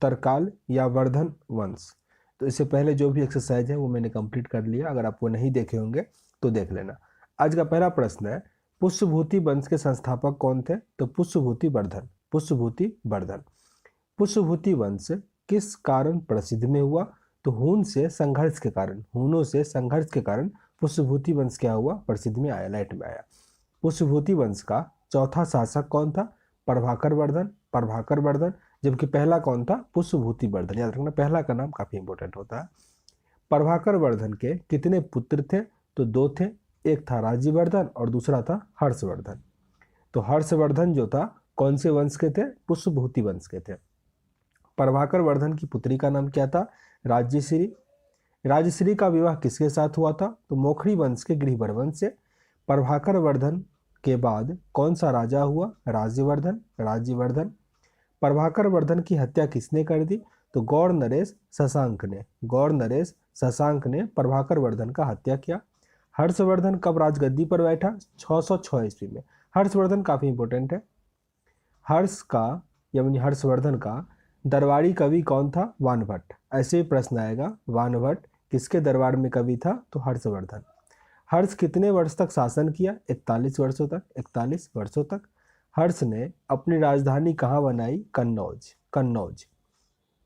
उत्तरकाल या वर्धन वंश। तो इससे पहले जो भी एक्सरसाइज है वो मैंने कंप्लीट कर लिया, अगर आप वो नहीं देखे होंगे तो देख लेना। आज का पहला प्रश्न है, पुष्यभूति वंश के संस्थापक कौन थे? तो पुष्यभूति वर्धन। पुष्यभूति वर्धन। पुष्यभूति वंश किस कारण प्रसिद्ध में हुआ? तो हून से संघर्ष के कारण, हूनों से संघर्ष के कारण पुष्यभूति वंश क्या हुआ? प्रसिद्ध में आया, लाइट में आया। पुष्यभूति वंश का चौथा शासक कौन था? प्रभाकर वर्धन। प्रभाकर वर्धन। जबकि पहला कौन था? पुष्यभूति वर्धन। याद रखना, पहला का नाम काफी इंपॉर्टेंट होता है। प्रभाकर वर्धन के कितने पुत्र थे? तो 2 थे, एक था राज्यवर्धन और दूसरा था हर्षवर्धन। तो हर्षवर्धन जो था कौन से वंश के थे? पुष्यभूति वंश के थे। प्रभाकर वर्धन की पुत्री का नाम क्या था? राज्यश्री। राजश्री का विवाह किसके साथ हुआ था? तो मोखरी वंश के गृहवर्धन से। प्रभाकर वर्धन के बाद कौन सा राजा हुआ? राज्यवर्धन। राज्यवर्धन। प्रभाकर वर्धन की हत्या किसने कर दी? तो गौड़ नरेश शशांक ने। गौड़ नरेश शशांक ने प्रभाकर वर्धन का हत्या किया। हर्षवर्धन कब राजगद्दी पर बैठा? 606 ईस्वी में। हर्षवर्धन काफी इंपॉर्टेंट है। हर्ष का यानी हर्षवर्धन का दरबारी कवि कौन था? वानभट्ट। ऐसे ही प्रश्न आएगा, वानभट्ट किसके दरबार में कवि था? तो हर्षवर्धन। हर्ष कितने वर्ष तक शासन किया? 41 वर्षों तक। 41 वर्षों तक। हर्ष ने अपनी राजधानी कहाँ बनाई? कन्नौज। कन्नौज।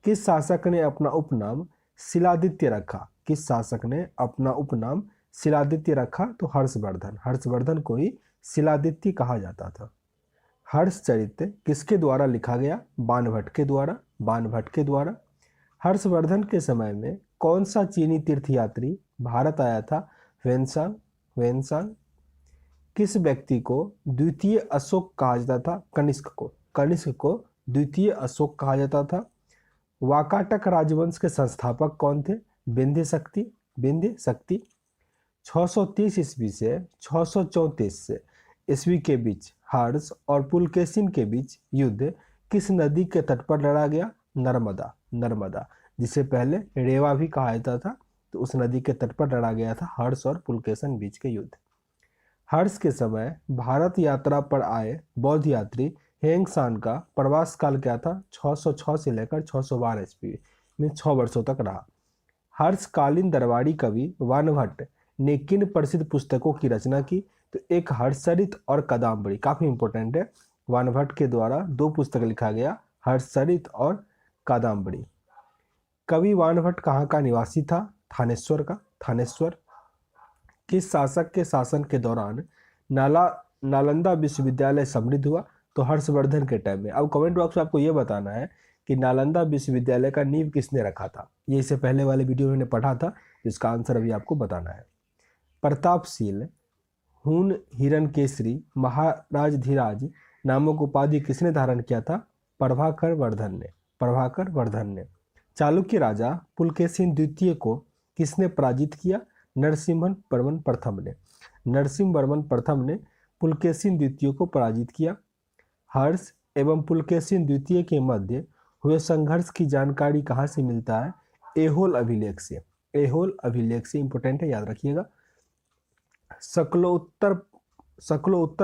किस शासक ने अपना उपनाम शिलादित्य रखा? किस शासक ने अपना उपनाम शिलादित्य रखा? तो हर्षवर्धन। हर्षवर्धन को ही शिलादित्य कहा जाता था। हर्षचरित किसके द्वारा लिखा गया? बाणभट्ट के द्वारा। बाणभट्ट के द्वारा। हर्षवर्धन के समय में कौन सा चीनी तीर्थयात्री भारत आया था? ह्वेनसांग। ह्वेनसांग। किस व्यक्ति को द्वितीय अशोक कहा जाता था? कनिष्क को। कनिष्क को द्वितीय अशोक कहा जाता था। वाकाटक राजवंश के संस्थापक कौन थे? विंध्य शक्ति। विंध्य शक्ति। 630 ईस्वी से 634 ईस्वी के बीच हर्ष और पुलकेशिन के बीच युद्ध किस नदी के तट पर लड़ा गया? नर्मदा। नर्मदा, जिसे पहले रेवा भी कहा जाता था, तो उस नदी के तट पर लड़ा गया था हर्ष और पुलकेशिन बीच के युद्ध। हर्ष के समय भारत यात्रा पर आए बौद्ध यात्री हेंगसान का प्रवास काल क्या था? 606 से लेकर 612 ईस्वी में 6 वर्षों तक रहा। हर्षकालीन दरबारी कवि वानभट्ट ने किन प्रसिद्ध पुस्तकों की रचना की? तो एक हर्षचरित और कादम्बरी, काफी इंपॉर्टेंट है। वानभट्ट के द्वारा 2 पुस्तक लिखा गया, हर्षचरित और कादम्बरी। कवि वानभट्ट कहाँ का निवासी था? थानेश्वर का। थानेश्वर। किस शासक के शासन के दौरान नालंदा विश्वविद्यालय समृद्ध हुआ? तो हर्षवर्धन के टाइम में। अब कमेंट बॉक्स में आपको ये बताना है कि नालंदा विश्वविद्यालय का नींव किसने रखा था। ये इससे पहले वाले वीडियो में पढ़ा था, इसका आंसर अभी आपको बताना है। प्रतापशील, हून, हिरणकेसरी, महाराज धीराज नामक उपाधि किसने धारण किया था? प्रभाकर वर्धन ने। प्रभाकर वर्धन ने। चालुक्य राजा पुलकेशिन द्वितीय को किसने पराजित किया? नरसिम्हन वर्मन प्रथम ने। नरसिम्ह वर्मन प्रथम ने पुलकेशिन द्वितीय को पराजित किया। हर्ष एवं पुलकेशिन द्वितीय के मध्य हुए संघर्ष की जानकारी कहाँ से मिलता है? ऐहोल अभिलेख से। ऐहोल अभिलेख से, इंपॉर्टेंट है, याद रखिएगा। शकलोत्तर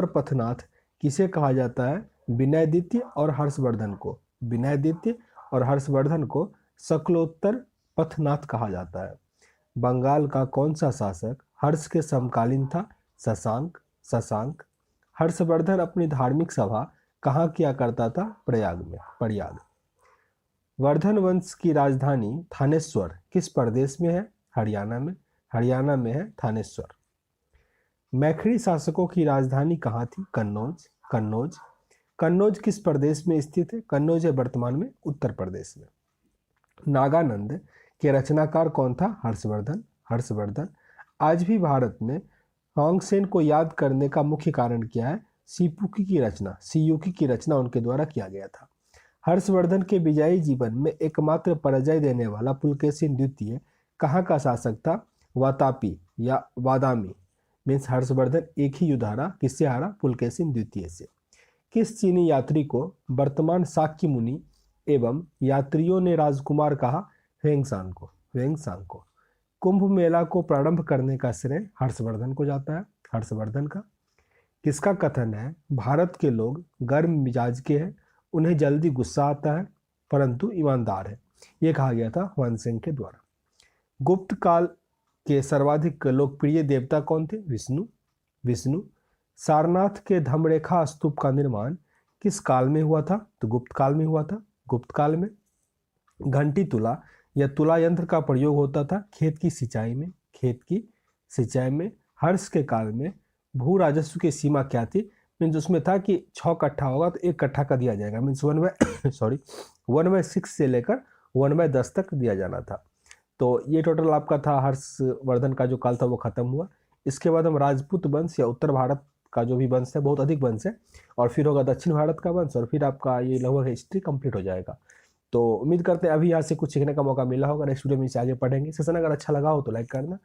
पथनाथ किसे कहा जाता है? विनयदित्य और हर्षवर्धन को। विनयदित्य और हर्षवर्धन को शकलोत्तर पथनाथ कहा जाता है। बंगाल का कौन सा शासक हर्ष के समकालीन था? शशांक। शशांक। हर्षवर्धन अपनी धार्मिक सभा कहाँ किया करता था? प्रयाग में। प्रयाग। वर्धन वंश की राजधानी थानेश्वर किस प्रदेश में है? हरियाणा में। हरियाणा में है थानेश्वर। मैखरी शासकों की राजधानी कहाँ थी? कन्नौज। कन्नौज। कन्नौज किस प्रदेश में स्थित है? कन्नौज है वर्तमान में उत्तर प्रदेश में। नागानंद के रचनाकार कौन था? हर्षवर्धन। हर्षवर्धन। आज भी भारत में होंगसेन को याद करने का मुख्य कारण क्या है? सीपुकी की रचना। सीयुकी की रचना उनके द्वारा किया गया था। हर्षवर्धन के विजयी जीवन में एकमात्र पराजय देने वाला पुलकेशिन द्वितीय कहाँ का शासक था? वातापी या वादामी। मीन्स हर्षवर्धन एक ही युद्ध हारा, किससे हारा? पुलकेशिन द्वितीय से। किस चीनी यात्री को वर्तमान शाक्य मुनि एवं यात्रियों ने राजकुमार कहा? ह्वेंसांग को। ह्वेंसांग को। कुंभ मेला को प्रारंभ करने का श्रेय हर्षवर्धन को जाता है। हर्षवर्धन का। किसका कथन है? भारत के लोग गर्म मिजाज के हैं, उन्हें जल्दी गुस्सा आता है। परंतु ईमानदार है। ये कहा गया था हुन सेन के द्वारा। गुप्त काल के सर्वाधिक लोकप्रिय देवता कौन थे? विष्णु। सारनाथ के धम्मरेखा स्तूप का निर्माण किस काल में हुआ था? तो गुप्त काल में हुआ था। गुप्त काल में घंटी तुला या तुला यंत्र का प्रयोग होता था खेत की सिंचाई में। हर्ष के काल में भू राजस्व की सीमा क्या थी? मीन्स उसमें था कि 6 कट्ठा होगा तो 1 कट्ठा का दिया जाएगा, मीन्स 1/6 से लेकर 1/10 तक दिया जाना था। तो ये टोटल आपका था हर्षवर्धन का जो काल था वो खत्म हुआ। इसके बाद हम राजपूत वंश या उत्तर भारत का जो भी वंश है, बहुत अधिक वंश है, और फिर होगा दक्षिण भारत का वंश, और फिर आपका ये लगभग हिस्ट्री कंप्लीट हो जाएगा। तो उम्मीद करते हैं अभी यहाँ से कुछ सीखने का मौका मिला होगा। नेक्स्ट वीडियो में इसे आगे पढ़ेंगे। सेशन अगर अच्छा लगा हो तो लाइक करना।